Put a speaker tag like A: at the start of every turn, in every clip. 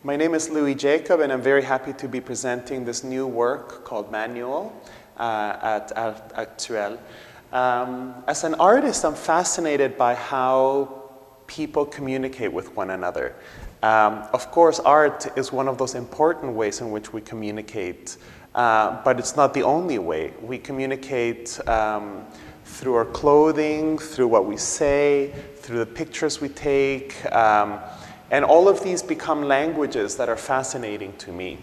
A: My name is LuisJacob, and I'm very happy to be presenting this new work called Manual at Actuel. As an artist, I'm fascinated by how people communicate with one another. Of course, art is one of those important ways in which we communicate, but it's not the only way. We communicate through our clothing, through what we say, through the pictures we take, and all of these become languages that are fascinating to me.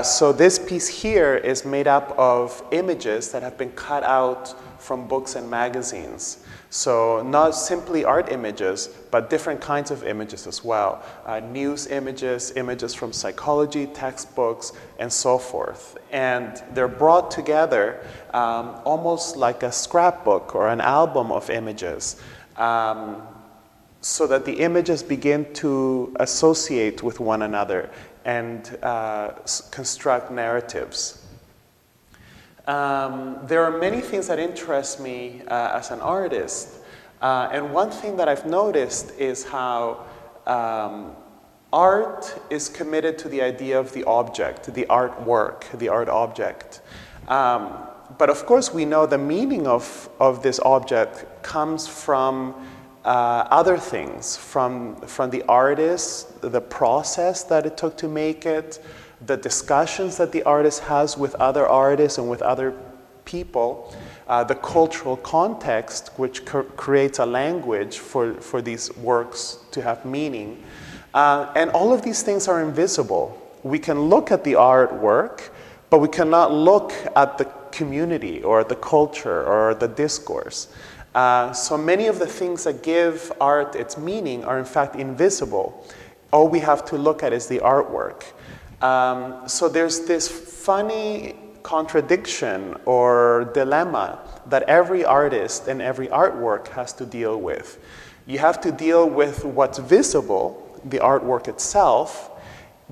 A: So this piece here is made up of images that have been cut out from books and magazines. So not simply art images, but different kinds of images as well. News images, images from psychology, textbooks, and so forth. And they're brought together almost like a scrapbook or an album of images, so that the images begin to associate with one another and construct narratives. There are many things that interest me as an artist, and one thing that I've noticed is how art is committed to the idea of the object, the artwork, the art object. But of course we know the meaning of this object comes from other things, from the artist, the process that it took to make it, the discussions that the artist has with other artists and with other people, the cultural context which creates a language for these works to have meaning. And all of these things are invisible. We can look at the artwork, but we cannot look at the community or the culture or the discourse. So many of the things that give art its meaning are in fact invisible. All we have to look at is the artwork. So there's this funny contradiction or dilemma that every artist and every artwork has to deal with. You have to deal with what's visible, the artwork itself,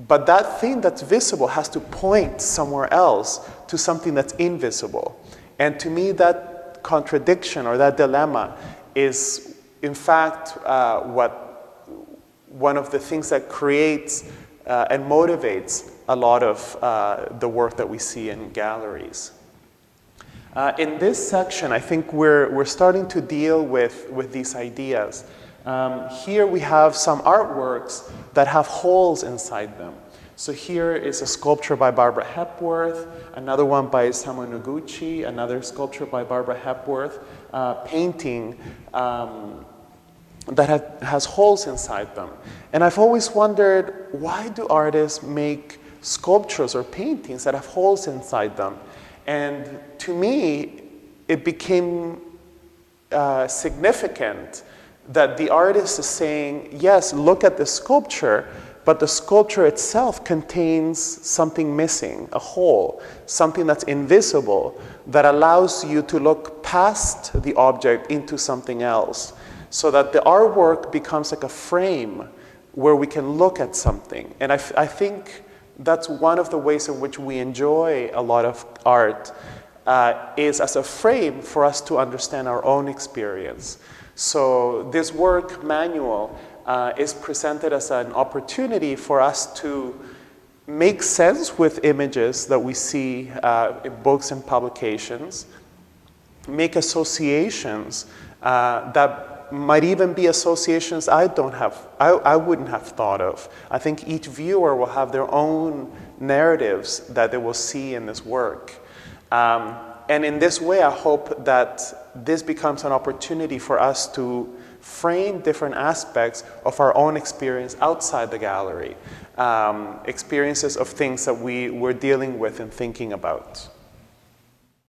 A: but that thing that's visible has to point somewhere else to something that's invisible. And to me, that contradiction or that dilemma is in fact one of the things that creates and motivates a lot of the work that we see in galleries. In this section, I think we're starting to deal with these ideas. Here we have some artworks that have holes inside them. So here is a sculpture by Barbara Hepworth, another one by Isamu Noguchi, another sculpture by Barbara Hepworth, painting that has holes inside them. And I've always wondered, why do artists make sculptures or paintings that have holes inside them? And to me, it became significant that the artist is saying, yes, look at the sculpture, but the sculpture itself contains something missing, a hole, something that's invisible, that allows you to look past the object into something else, so that the artwork becomes like a frame where we can look at something. And I think that's one of the ways in which we enjoy a lot of art, is as a frame for us to understand our own experience. So this work, Manual, is presented as an opportunity for us to make sense with images that we see in books and publications, make associations that might even be associations I wouldn't have thought of. I think each viewer will have their own narratives that they will see in this work. And in this way, I hope that this becomes an opportunity for us to frame different aspects of our own experience outside the gallery, experiences of things that we're dealing with and thinking about.